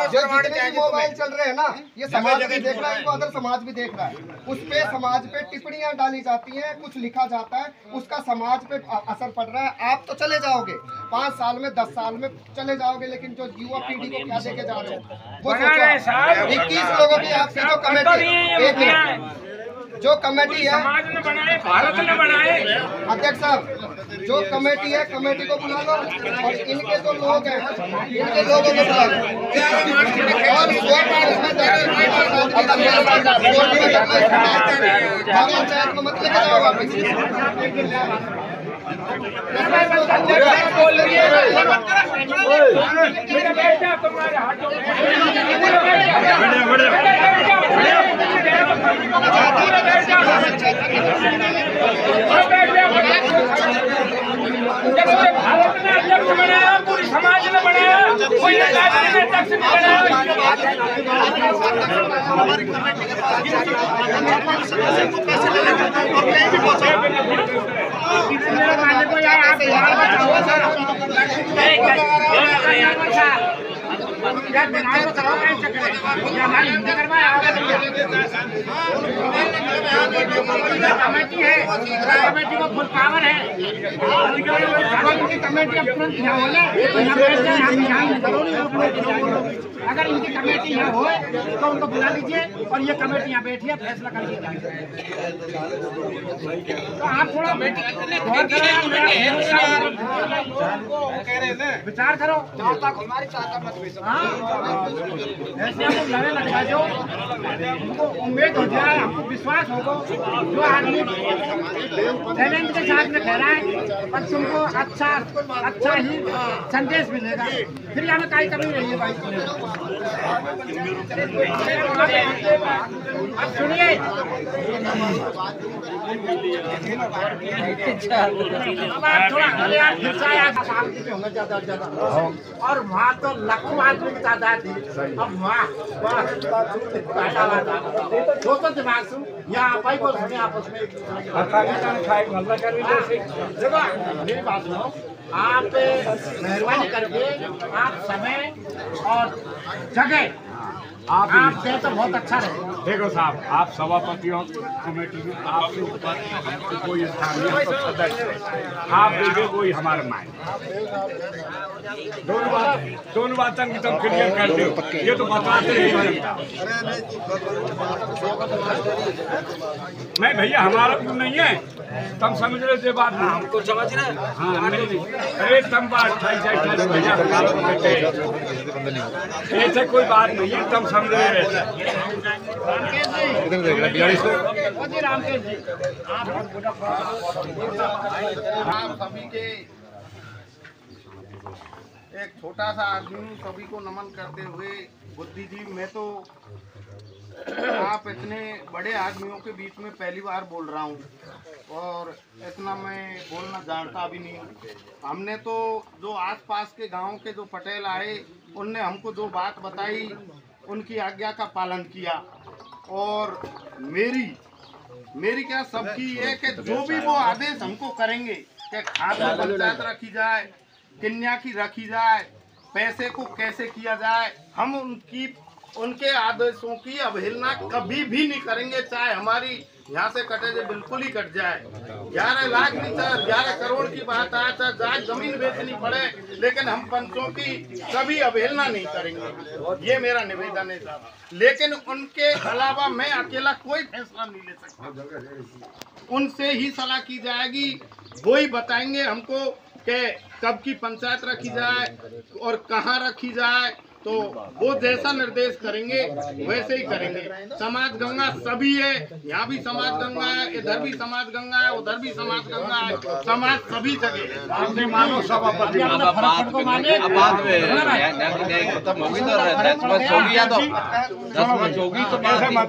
जो जितने भी मोबाइल चल रहे हैं ना, ये समाज भी देख रहा है, इनको अदर समाज भी देख रहा है। उस पे समाज पे टिप्पणियां डाली जाती हैं, कुछ लिखा जाता है, उसका समाज पे असर पड़ रहा है। आप तो चले जाओगे 5 साल में 10 साल में चले जाओगे, लेकिन जो युवा पीढ़ी को क्या देके जा रहे हो वो सोचो। 21 लोगों की आपकी जो कमेटी जो कमेटी है समाज ने बनाए, भारत ने बनाए। अध्यक्ष साहब जो कमेटी है, कमेटी को बुला लो और इनके जो लोग हैं इनके लोगों को बुला लो और पंचायत को मत लेके जाओ वापस। तुम्हारे हाथ कमेटी है, कमेटी को फुल पावर है। कमेटी अब तुरंत यहाँ हो जाए, अगर इनकी कमेटी यहाँ हो तो उनको बुला लीजिए और ये कमेटी यहाँ बैठी है, फैसला करिए। तो आप थोड़ा विचार करो, ऐसे हमको लड़े लगा जो हमको उम्मीद हो जाए, हमको विश्वास होगा जो आदमी टैलेंट के साथ में कह रहा है पर तुमको अच्छा ही संदेश मिलेगा, फिर हमें काई कमी नहीं है भाई। अब सुनिए, अब आप थोड़ा होंगे ज्यादा और वहाँ तो लाखों आदमी की तादाद थी। अब वहाँ तो दिमाग से यहाँ आप ही बोल सुनिए आपस में। देखो मेरी बात सुनो, आप मेहरबानी करके आप समय और जगह आप दें तो बहुत अच्छा रहे। देखो साहब, आप सभापति हो कमेटी में, आपके ऊपर कोई स्थानीय सदस्य है, आप देखिए कोई हमारे मायने दोनों बातों की तुम क्लियर कर दो, ये तो बताते नहीं बनता। नहीं भैया, हमारा क्यों नहीं है, तुम समझ रहे थे बात ना, हमको समझ रहे। हाँ नहीं, अरे तुम बात भैया ऐसे कोई बात नहीं है, तुम समझ रहे। आप सभी के एक छोटा सा आदमी सभी को नमन करते हुए, बुद्धिजीवी मैं तो आप इतने बड़े आदमियों के बीच में पहली बार बोल रहा हूँ और इतना मैं बोलना जानता भी नहीं हूँ। हमने तो जो आसपास के गांव के जो पटेल आए उनने हमको जो बात बताई उनकी आज्ञा का पालन किया और मेरी क्या सबकी है कि जो भी वो आदेश हमको करेंगे कि खाद में पंचायत रखी जाए, कन्या की रखी जाए, पैसे को कैसे किया जाए, हम उनके आदेशों की अवहेलना कभी भी नहीं करेंगे, चाहे हमारी यहाँ से कटे जो बिल्कुल ही कट जाए। 11 लाख नहीं, 11 करोड़ की बात आए, चाहे जमीन बेचनी पड़े, लेकिन हम पंचों की कभी अवहेलना नहीं करेंगे, ये मेरा निवेदन है साहब। लेकिन उनके अलावा मैं अकेला कोई फैसला नहीं ले सकता, उनसे ही सलाह की जाएगी, वो ही बताएंगे हमको कि कब की पंचायत रखी जाए और कहाँ रखी जाए, तो वो जैसा निर्देश करेंगे वैसे ही करेंगे। समाज गंगा सभी है, यहाँ भी समाज गंगा है, इधर भी समाज गंगा है, उधर भी समाज गंगा है, समाज सभी जगह। आपने मानो सभापति मत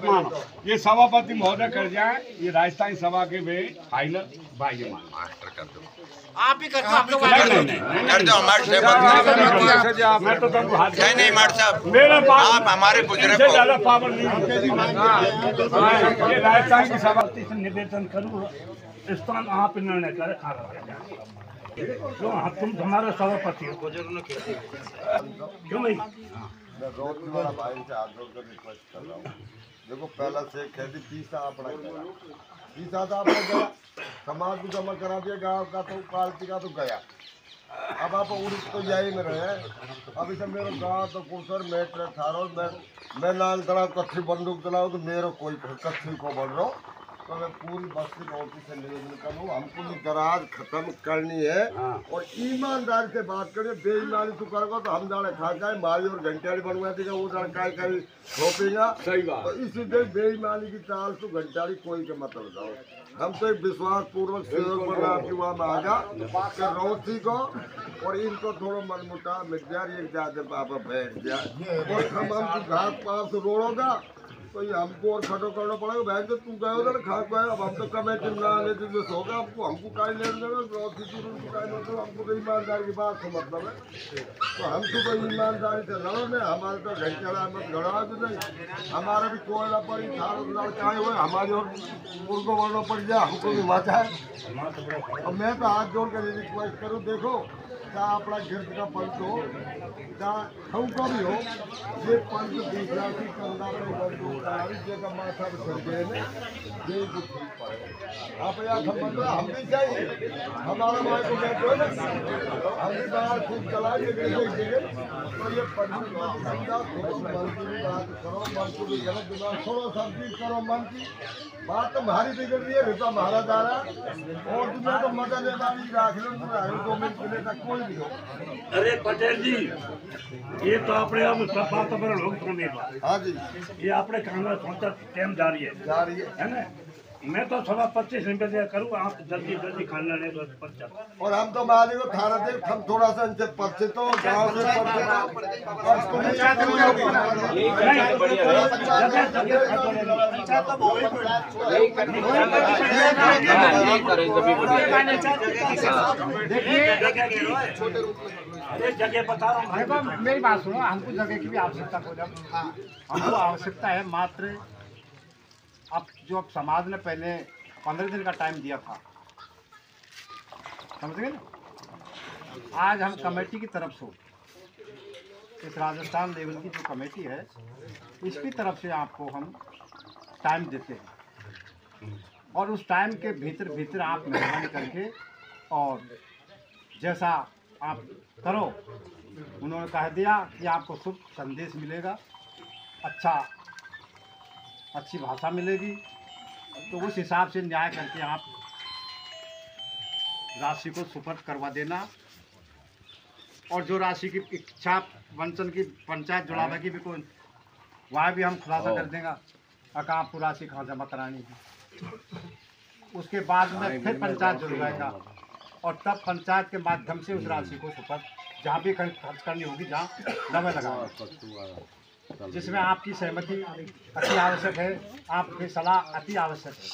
मानो, ये सभापति महोदय कर जाए, ये राजस्थानी सभा के वे फाइनल भाई मास्टर कर दो, आप ही कर दो, आप लोग कर दो हमारे नहीं मार साहब, मेरा आप हमारे बुजुर्ग को ज्यादा पावर नहीं ये राजस्थान की सभापति से निवेदन करूँ, स्थान आप निर्णय करे क्यों, तुम हमारे सभापति हो क्यों भाई। मैं रोटी वाला भाई से हाथ जोड़कर रिक्वेस्ट कर रहा हूँ, देखो पहला से खेती पीसा अपना गया, पीसा था अपना गया, समाज को जमा करा दिया, गांव का तो पार्टी का तो गया, अब आप उड़ीस तो यही में रहे। अब इसे मेरे गांव तो कुसर मेट थारो मैं नाल चलाऊँ, कच्ची बंदूक चलाऊँ तो मेरे कोई कच्ची को बढ़ रहा हूँ, तो मैं पूरी बस्ती पहुँची से निवेदन करूँ, हमको ये दराज खत्म करनी है और ईमानदारी से बात करिए। बेईमानी तो करोगे तो हम जाने खा जाए मारी और घंटियाड़ी बनवा देगा, वो जाने काय कहीं छोपेगा। सही बात, तो इसी बेईमानी की चाल तो घंटियाड़ी कोई के मत लगाओ। हम तो एक विश्वास पूर्वक सेवक बना आपकी वहाँ में आगा रौथी को और इनको थोड़ा मनमुटा मिट जाए, एक ज्यादा पापा बैठ जाए और हम घास पास रोड़ोगा तो ये हमको और खटो करना पड़ेगा। भाई तो तू गए उधर खा गए, अब हम तो कमेटी में आने जो होगा हमको काई लेने देना, उनको काई लेने देना, हमको तो ईमानदारी की बात से मतलब है। तो हम तो ईमानदारी से लड़ो में, हमारे तो घर चला मत गड़ा भी नहीं, हमारा भी कोयला पड़ी चाहे हुए हमारे और उनको बढ़ना पड़ जाए, हमको भी मचा है। और मैं तो हाथ जोड़ कर रिक्वेस्ट करूँ, देखो क्या अपना गिरद का पंच हो क्या हमको भी हो, ये पंच दूसरा की करना का माथा छोड़ गए ये भी ठीक पड़े। आप यहाँ हम भी चाहिए, हमारा माँ को बैठो ना, हम भी बाहर खूब चलाएंगे तो ये पंच समझा मन की भी बात करो, मन को भी गलत दिमाग छोड़ो, सब चीज करो, मन की बात तो भारी बिगड़ रही है, रुपया मारा जा रहा है और तुम्हें तो मजा ले वाली राख लो, 2 मिनट के लिए तक कोई भी हो। अरे पटेल जी, ये तो अपने आप वातावरण लोग सुनने। हाँ जी, ये अपने कांग्रेस पहुंचा टाइम जारी है ना। मैं तो थोड़ा 25 रुपये दिया करूँ, आप जल्दी खाना ले दो 50। और हम तो मालिक को थाना दे, हम थोड़ा सा इनसे परिचित हो, गाँव से जगह बता रहा हूँ। देखो मेरी बात सुनो, हमको जगह की भी आवश्यकता हो, जब हमको आवश्यकता है मात्र अब जो समाज ने पहले 15 दिन का टाइम दिया था, समझ गए ना। आज हम कमेटी की तरफ से इस राजस्थान लेवल की जो कमेटी है इसकी तरफ से आपको हम टाइम देते हैं और उस टाइम के भीतर आप मेहरबानी करके और जैसा आप करो, उन्होंने कह दिया कि आपको शुभ संदेश मिलेगा, अच्छी भाषा मिलेगी, तो उस हिसाब से न्याय करके आप राशि को सुपर्द करवा देना। और जो राशि की इच्छा वंचन की पंचायत जुड़ावे की भी कोई, वहाँ भी हम खुलासा कर देंगे अगर आपको राशि कहाँ जमा करानी है। उसके बाद में फिर पंचायत जुड़वाएगा और तब पंचायत के माध्यम से उस राशि को सुपर्द जहाँ भी खर्च करनी होगी, जहाँ दवा लगाएगा, जिसमें आपकी सहमति अति आवश्यक है, आपकी सलाह अति आवश्यक है,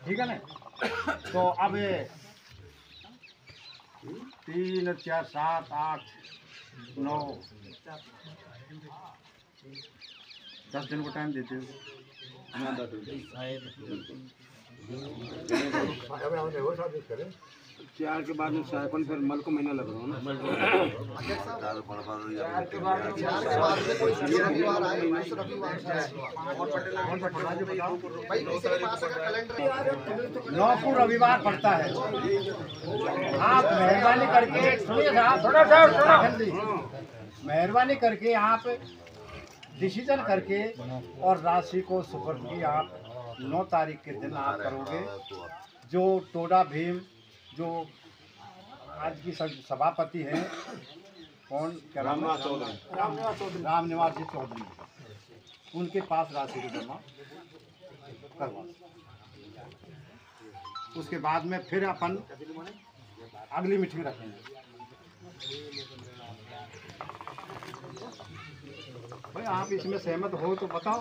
ठीक है ना। तो अब 3, 4, 7, 8, 9, 10 दिन को टाइम देते हो। चार के बाद में साइपन फिर मल को महीना लग रहा है ना। 9 को रविवार पड़ता है। आप मेहरबानी करके सुनिए साहब, मेहरबानी करके आप डिसीजन करके और राशि को सुपर्द की आप 9 तारीख के दिन आप करोगे। जो टोडा भीम जो आज की सभापति हैं, कौन क्या राम निवास जी चौधरी, उनके पास राशि को जमा करवा। उसके बाद में फिर अपन अगली मीटिंग रखेंगे। भाई आप इसमें सहमत हो तो बताओ।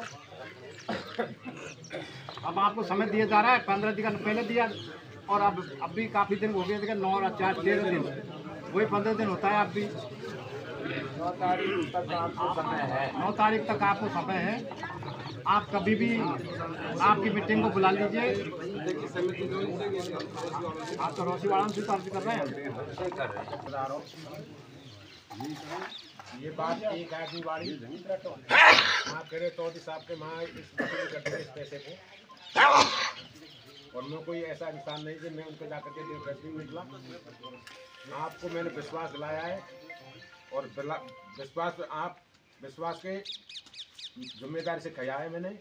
अब आपको समय दिया जा रहा है, 15 दिन पहले दिया और अब भी काफ़ी दिन हो गए, 9 और 4, 13 दिन, वही 15 दिन होता है। अब भी 9 तारीख तक आपको समय है, 9 तारीख तक आपको समय है। आप कभी भी आपकी मीटिंग को बुला लीजिए। आप तो रोसी वाला से अर्ज कर रहे हैं। ये बात एक आदमी बाड़ी हाँ करे तो साहब के वहाँ इस पैसे को, और मैं कोई ऐसा इंसान नहीं कि मैं उनको जाकर के दिलचस्पी निकला। आपको मैंने विश्वास दिलाया है और विश्वास के जिम्मेदारी से किया है मैंने।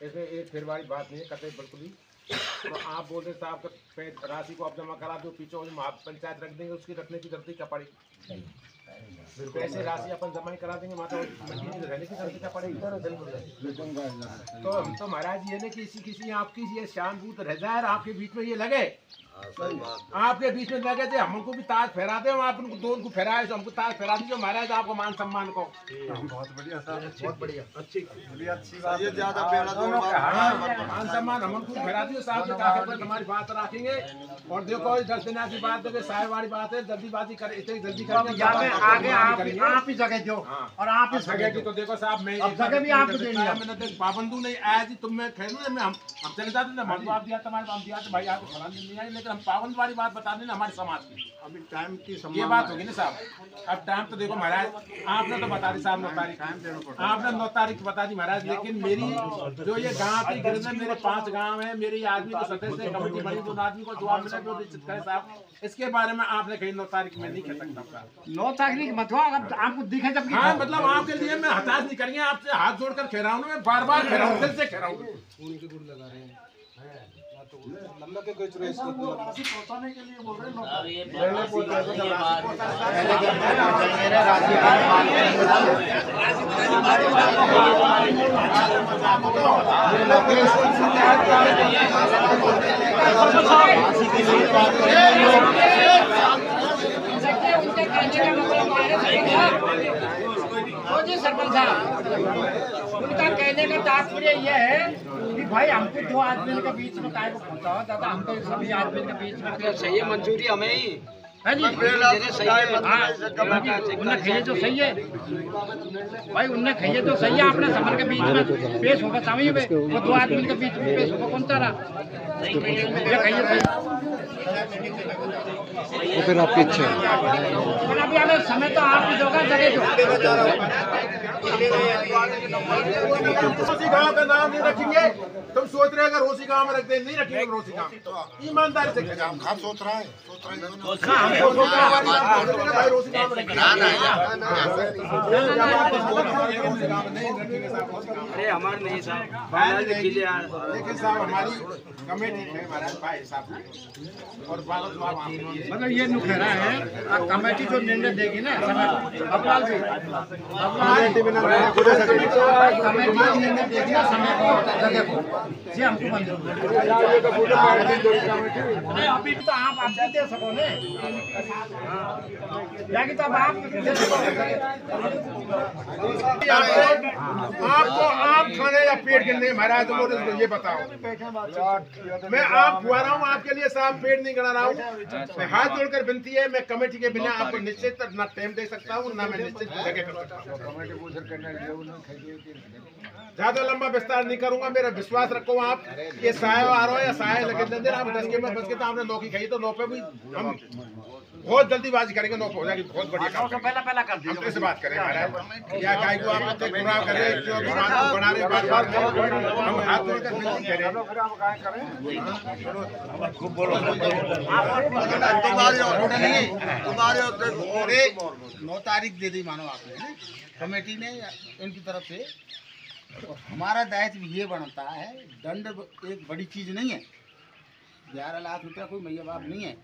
इसमें एक फिर वाली बात नहीं है कतई बिल्कुल ही। तो आप बोल रहे साहब का राशि को आप जमा करा दो, पीछे पंचायत रख देंगे, उसकी रखने की जरूरत क्या पड़ेगी? पैसे राशि अपन जमा ही करा देंगे, माता रहने की जरूरत क्या पड़ेगी? तो हम तो महाराज ये ना किसी आपकी ये शान बूत रह जाए आपके बीच में ये लगे आपके बीच में लगे थे, हमको भी ताज फहराते हैं, आप उनको उनको फहराए तो हमको ताज फहरा दीजिए महाराज, आपको मान सम्मान को। बहुत बढ़िया साहब, बहुत बढ़िया, अच्छी बात। ये ज्यादा बेड़ा मान सम्मान हमको फहरा दीजिए साहब, हमारी बात रखेंगे। और देखो 10 दिन की बात है, साय वाली बात है, जल्दीबाजी करे, इतनी जल्दी आगे आप ही जगह दो और आप ही जगह की। तो देखो साहब मैं जगह भी आपको देनी है, मैंने पाबंदू नहीं आया जी, तुम मैं खेलू हम चले जाते ना, हम आप दिया तुम्हारे हम दिया भाई आपको फलान नहीं आई, लेकिन हम पाबंद वाली बात बता देना हमारे समाज की। अभी टाइम की ये बात होगी ना साहब। अब टाइम तो देखो महाराज, आपने तो बता दी साहब 9 तारीख, आपने 9 तारीख बता दी महाराज, लेकिन मेरी जो ये गाँव की गिरज मेरे 5 गाँव है, मेरी आदमी को सदस्य कमेटी बनी, 2 आदमी को जवाब मिला जो निश्चित करे साहब, इसके बारे में आपने कही 9 तारीख में नहीं कह सकता। 9 तारीख मत हो, आपको दिखे जब। हाँ मतलब आपके लिए मैं हताश नहीं करेंगे, आपसे हाथ जोड़कर कह रहा हूँ, मैं बार बार कह रहा हूँ, दिल से कह रहा हूँ। लंबा के कोई चुराई इसको पहुंचाने के लिए बोल रहे जी सरपंच साहब, उनका कहने का तात्पर्य यह है कि भाई हमको 2 आदमी के बीच में काय को पहुंचाओ दादा, हम तो सभी आदमी के बीच में सही है, मंजूरी हमें ही है जी। उनने कहिए तो सही है भाई, उनने कहिए तो सही है, आपने समर के बीच में पेश होगा समय में, वो 2 आदमी के बीच में पेश होगा कौन तारा, ये कहिए तो फिर आपकी इच्छा है। अभी हमें समय तो आप ही दोगा, जगह दो। रोसी गांव का नाम नहीं रखेंगे, तुम सोच रहे अगर रोसी गांव में रख दे, नहीं रखेंगे रोसी गांव, ईमानदारी से हम सोच रहा है अरे हमारे नहीं साहब, लेकिन साहब हमारी कमेटी है महाराज भाई साहब, और मतलब ये नुकरा है कमेटी जो निर्णय देगी ना अपलाल जी, कमेटी निर्णय देगी ना समय को जगह को, जी हमको मंजूर अभी तो आप आपको दे सको ने जाके तो आप दे सको। आपको आप खाने या पेट गिनने महाराज तो ये बताओ, मैं आप बुआ रहा हूँ आपके लिए साहब, पेट नहीं गिना रहा हूँ, मैं हाथ जोड़कर विनती है, मैं कमेटी के बिना आपको निश्चित ना टाइम दे सकता हूँ, ना मैं निश्चित जगह कर सकता हूँ। ज्यादा लंबा विस्तार नहीं करूंगा, मेरा विश्वास रखो आप, ये साय आ रहा है या साय लगे आप 10 के में बस के तो आपने 9 की खाई, तो 9 पे भी हम बहुत जल्दीबाजी करेंगे, 9 पे हो जाएगी, बहुत बढ़िया काम पहला कर दीजिए, हम कैसे बात करें महाराज, या गाय को आप गुमराह करें, क्यों बात को बना रहे बार बार, हम हाथ जोड़कर विनती करें। तुम्हारे 9 तारीख दे दी मानो आपने कमेटी ने इनकी तरफ से, और हमारा दायित्व ये बनता है, दंड एक बड़ी चीज नहीं है, 11 लाख रुपया कोई मैया बाप नहीं है,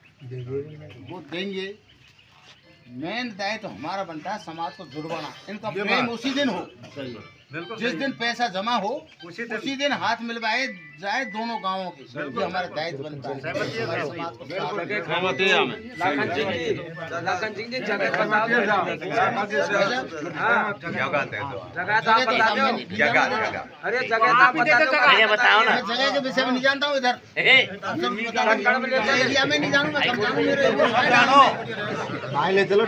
वो देंगे। मेन दायित्व हमारा बनता है समाज को जुड़वाना, इनका प्रेम उसी दिन हो, जिस दिन पैसा जमा हो उसी दिन हाथ मिलवाए जाए दोनों गांवों के, ये हमारा दायित्व बनता है। अरे जगह बताओ ना, जगह के विषय में नहीं जानता हूँ, इधर एरिया में नहीं जानूंगा, चलो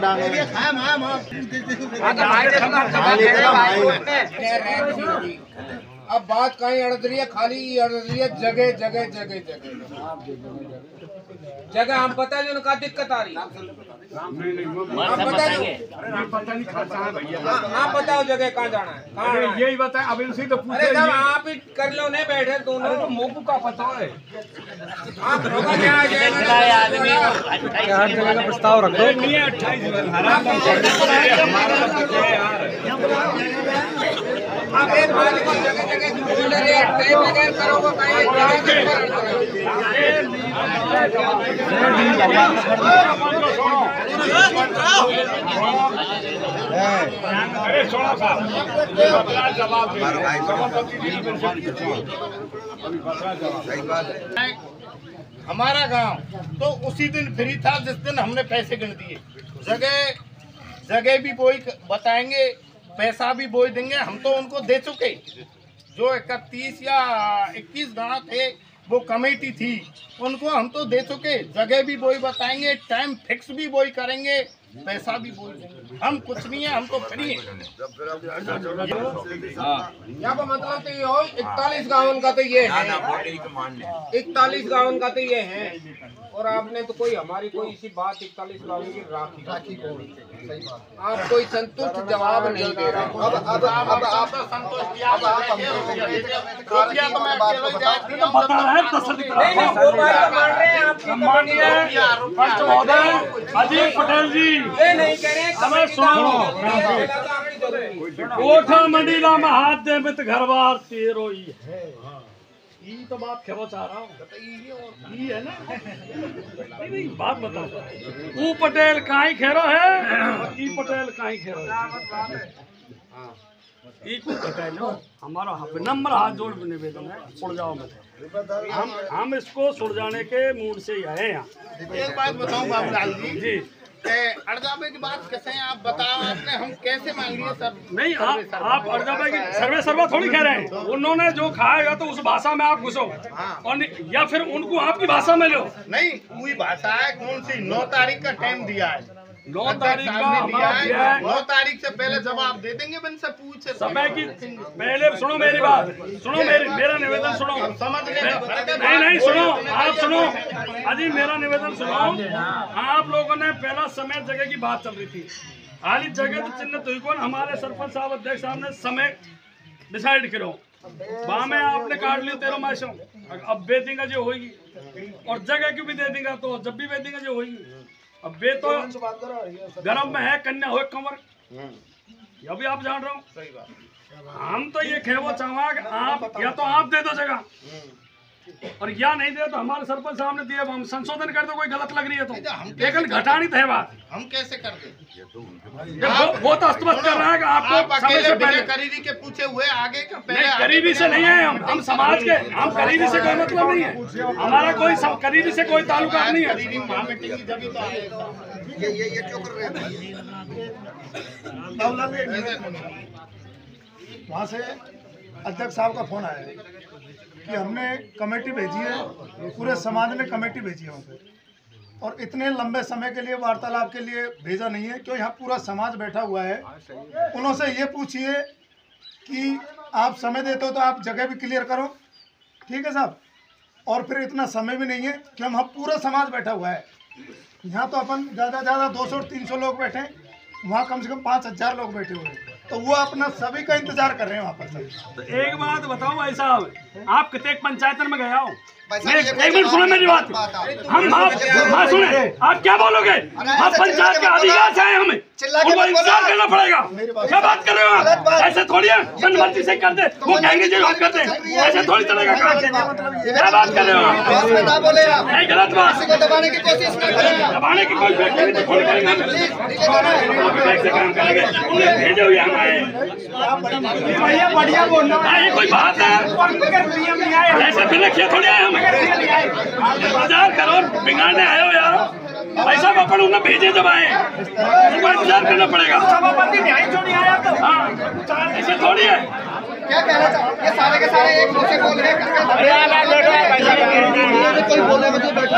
अब बात कहीं अड़ रही है, खाली अड़ रही है जगह जगह जगह जगह हम पता नहीं उनका दिक्कत आ रही, आप बताओ जगह कहाँ जाना है, यही बताए अभी उसी तो अरे साहब आप ही कर लो, नहीं बैठे दोनों, तो मोकू का पता है आप क्या हर जगह का प्रस्ताव रख दो। आप एक बात को जगह जगह टाइम लगा करोगे हमारा गांव तो उसी दिन फ्री था जिस दिन हमने पैसे गिन दिए। जगह भी वही बताएंगे, पैसा भी वही देंगे। हम तो उनको दे चुके, जो 31 या 21 गांव थे वो कमेटी थी, उनको हम तो दे चुके। जगह भी वही बताएंगे, टाइम फिक्स भी वही करेंगे, पैसा भी वही देंगे। हम कुछ नहीं है, हम तो फ्री हैं। यहाँ पर मतलब तो ये हो 41 गाँव का तो ये है, 41 गाँव का तो ये है। और आपने तो कोई हमारी कोई इसी बात 41 गाँव की राखी आप कोई संतुष्ट जवाब नहीं दे रहे। अब आप संतुष्ट बता रहे हैं अजीत पटेल जी, हमें सुनो। कोठा मंडीला में हाथ दे मित घरवार तेरो ही है, ये तो बात खेवा चाह रहा हूँ, ये है ना। नहीं बात बताओ, वो पटेल काई खेरो है, ई पटेल काई खेरो है। ई को पटेल हो हमारा नंबर हाथ जोड़ निवेदन है, उड़ जाओ मत। हम इसको सुलझाने के मूड से ही आए यहाँ। एक बात बताऊं बाबूलाल जी, अर्जाबे की बात कैसे है आप बताओ, आपने हम कैसे मांग लिए सर? नहीं आप अर्जाबे की सर्वे थोड़ी कह रहे हैं। उन्होंने जो खाएगा तो उस भाषा में आप घुसो, और या फिर उनको आपकी भाषा में लो। नहीं वही भाषा है, कौन सी 9 तारीख का टाइम दिया है, 9 तारीख का दिया है। 9 तारीख से पहले जवाब दे देंगे, बिन से पूछे समय की। पहले सुनो मेरी बात, सुनो मेरा निवेदन सुनो। नहीं सुनो, आप सुनो अजी, मेरा निवेदन सुनो। आप लोगों ने पहला समय जगह की बात चल रही थी, हाली जगह तो चिन्ह तो कौन, हमारे सरपंच साहब अध्यक्ष साहब ने समय डिसाइड करो, वहाँ में आपने काट लियो 13 मासों। अब बेदेंगा जो होगी, और जगह की भी दे देंगे तो जब भी बेदेंगा जो होगी। अब वे तो गर्म में है, कन्या हो कंवर, ये भी आप जान रहे हो। सही बात। हम तो ये खेवो चाहवा कि आप या तो आप दे दो जगह, और या नहीं दे तो हमारे सरपंच साहब ने दिया, हम संशोधन कर दो। कोई गलत लग रही है तो लेकिन घटानी तो है बात। हम कैसे कर दे? वो तो अस्तव्यस्त कर रहा है कि आपको समय से पहले करीबी के पूछे हुए आगे का पहले। करीबी से नहीं है हम समाज के, हम करीबी से कोई मतलब नहीं है, हमारा कोई करीबी से कोई ताल्लुका नहीं है। ये क्यों कर रहे हैं? वहाँ से अध्यक्ष साहब का फोन आया है कि हमने कमेटी भेजी है, पूरे समाज ने कमेटी भेजी है वहाँ पे, और इतने लंबे समय के लिए वार्तालाप के लिए भेजा नहीं है, क्यों यहाँ पूरा समाज बैठा हुआ है। उनसे ये पूछिए कि आप समय देते हो तो आप जगह भी क्लियर करो, ठीक है साहब। और फिर इतना समय भी नहीं है कि हम पूरा समाज बैठा हुआ है। यहाँ तो अपन ज़्यादा 200-300 लोग बैठे हैं, वहाँ कम से कम 5000 लोग बैठे हुए हैं, तो वो अपना सभी का इंतजार कर रहे हैं वहाँ पर सभी। तो एक बात बताओ भाई साहब, आप कितने पंचायत में गया हो? एक मिनट सुनो मेरी बात, हम आप सुने, आप क्या बोलोगे? हम पंचायत के अधिकार से आए, हमें उनको इंतजार करना पड़ेगा। क्या बात कर रहे हो आप? ऐसे थोड़ी है मनमर्जी से कर दे, वो कहेंगे जो हम करते हैं, ऐसे थोड़ी चलेगा। क्या बात कर रहे हो आप? नहीं, गलत बात। दबाने की कोशिश न करें, दबाने की कोई थोड़ी करेंगे। बढ़िया बोलना, कोई बात है ऐसे फिर रखिए थोड़ी है। हम इंतजार करो, बिगाड़ने आए हो यार, भाई साहब अपन उन्हें भेजे जब आए, उनको इंतजार करना पड़ेगा। हाँ ऐसे थोड़ी है। क्या कहना चाहिए? ये सारे के सारे एक दूसरे बोल रहे हैं, कोई बोले मुझे बैठा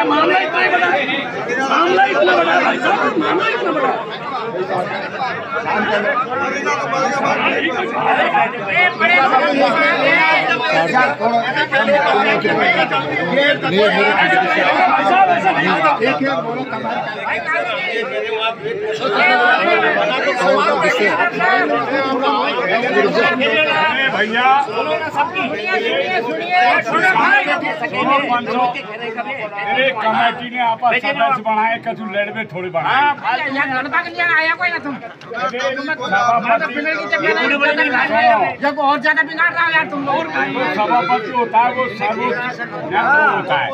मामला इतना बड़ा है भाई साहब, मामला इतना बड़ा। भैया मेरे कमेटी ने आपस सदस्य बनाए कछु लड़ में थोड़ी बनाए जब और ज्यादा बिगाड़ रहा है यार तुम लोग। सभापति होता है वो सर्वोच्च होता है,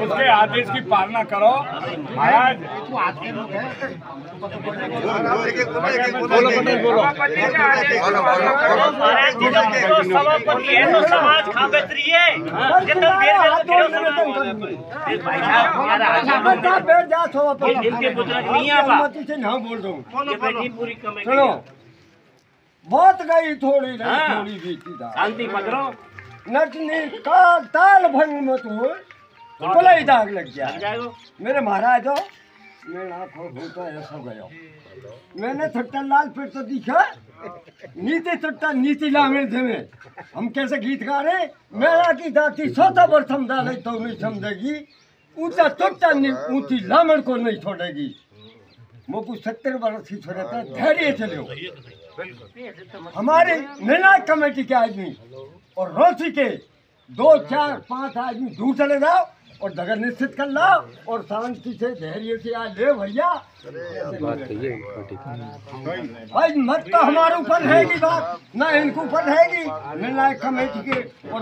उसके आदेश की पालना करो महाराज। सभापति है तो समाज खा बेहतरी है। सुनो बहुत गई थोड़ी थोड़ी बीती शांति पकड़ो नचनी का ताल भंग मत हो बोला ही दाग लग गया मेरे महाराज हो मेरा होता ऐसा गया मैंने थट्टा लाल फिर तो दिखा नीति थट्टा नीति लामें थे में हम कैसे गीत गा रहे मेरा की दाती सोता बर समझा ले तो नहीं समझेगी ऊंचा थट्टा ऊंची लामण को नहीं छोड़ेगी मोकू 70 वर्ष की छोड़ता धैर्य चलो हमारे निर्णायक कमेटी के आदमी और रोसी के 2, 4, 5 आदमी दूर चले जाओ और जगह निश्चित कर लाओ और शांति से धैर्य से आ ले भैया। भाई मत तो हमारे ऊपर रहेगी बात ना इनके ऊपर रहेगी निर्णायक कमेटी के और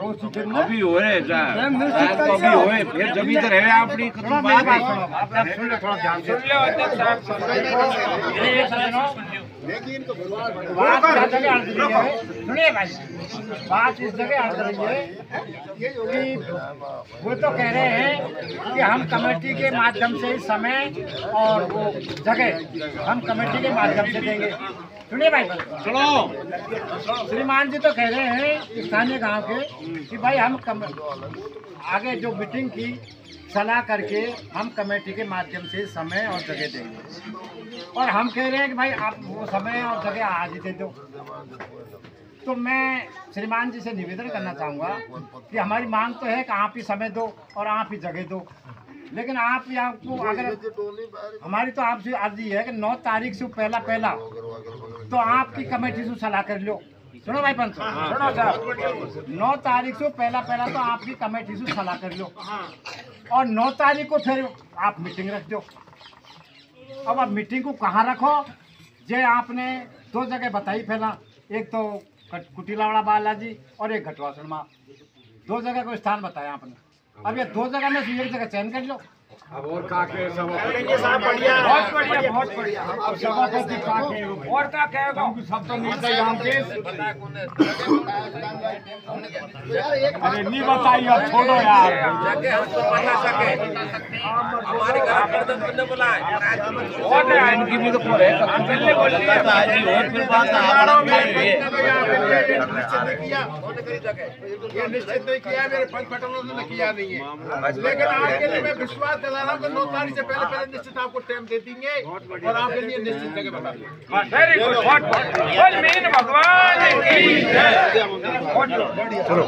रोसी के अभी हो रहे अभी हो फिर जब इधर है अपनी बात सुन लो थोड़ा ध्यान से सुनिए भाई बात इस जगह अड़ रही है कि वो तो कह रहे हैं कि हम कमेटी के माध्यम से इस समय और वो जगह हम कमेटी के माध्यम से देंगे। सुनिए भाई सुनो श्रीमान जी तो कह रहे हैं स्थानीय गांव के कि भाई हम आगे जो मीटिंग की सलाह करके हम कमेटी के माध्यम से समय और जगह देंगे और हम कह रहे हैं कि भाई आप वो समय और जगह आज ही दे दो। तो मैं श्रीमान जी से निवेदन करना चाहूँगा कि हमारी मांग तो है कि आप ही समय दो और आप ही जगह दो, लेकिन आप यहाँ को अगर हमारी तो आपसे अर्जी है कि 9 तारीख से पहला तो आपकी कमेटी से सलाह कर लो। सुनो भाई पंच सुनो साहब 9 तारीख से पहला तो आपकी कमेटी से सलाह कर लो और 9 तारीख को फिर आप मीटिंग रख दो। अब आप मीटिंग को कहाँ रखो जे आपने 2 जगह बताई पहला, एक तो कुटीलावड़ा बालाजी और एक घटवासन माँ, 2 जगह को स्थान बताया आपने। अब ये 2 जगह में से एक जगह चयन कर लो। अब और का के सब बढ़िया बहुत बढ़िया अब सभापति का के और का कहेगा सब तो नीचे यहाँ के अरे नहीं बताइए अब छोड़ो यार हमारे घर प्रधान बंदे बुलाए और इनकी भी तो पूरे पहले बोल दिया बाजी हो फिर बात ये निश्चित नहीं किया मेरे पंच पटलों ने किया नहीं है, लेकिन आपके लिए मैं विश्वास दिला रहा हूँ कि 9 तारीख से पहले निश्चित आपको टाइम दे देंगे और आपके लिए निश्चित जगह बता देंगे। वेरी गुड बहुत मीन भगवान की जय। चलो